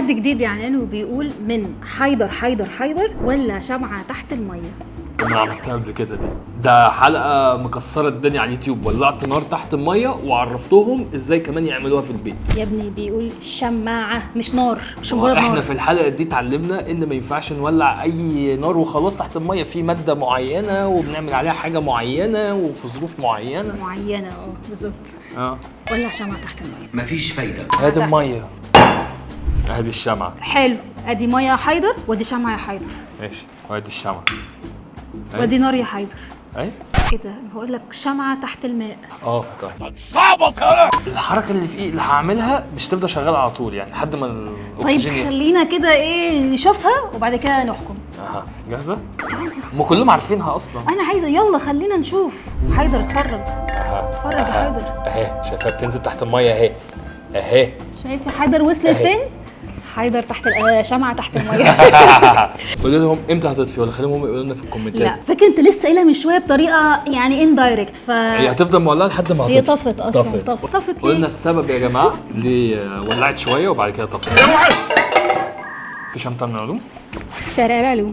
تحدي جديد يعني وبيقول من حيدر ولا شمعة تحت المية. انا عملتها قبل كده دي، ده حلقه مكسره الدنيا على اليوتيوب. ولعت نار تحت الميه وعرفتهم ازاي كمان يعملوها في البيت. يا ابني بيقول شماعة مش نار، مش مجرد نار. احنا في الحلقه دي اتعلمنا ان ما ينفعش نولع اي نار وخلاص تحت الميه، في ماده معينه وبنعمل عليها حاجه معينه وفي ظروف معينه بالظبط. ولع شمعة تحت المية. مفيش فايده. ادي الميه، ادي الشمعه. حلو، ادي مية يا حيدر وادي شمعة يا حيدر. ماشي، وادي الشمعه وادي نار يا حيدر. اي ايه ده؟ بقول لك شمعة تحت الماء. طيب صعبة الحركة اللي في ايه اللي هعملها مش تفضل شغالة على طول يعني لحد ما الاكسجين طيب خلينا كده نشوفها وبعد كده نحكم. جاهزة؟ هم كلهم عارفينها اصلا. انا عايزة يلا خلينا نشوف. حيدر اتفرج. اتفرج يا حيدر. اهي شايفها بتنزل تحت المية اهي. شايف يا حيدر وصلت فين؟ حيدر تحت شمعة تحت المية. قولوا لهم امتى هتطفي ولا خليهم هم يقولوا لنا في الكومنتات. لا فاكر انت لسه قايلها من شويه بطريقه يعني اندايركت هي هتفضل مولعه لحد ما هتطفي. هي طفت اصلا. طفت قلنا السبب يا جماعه ليه ولعت شويه وبعد كده طفت. في شنطه من العلوم. شارع العلوم.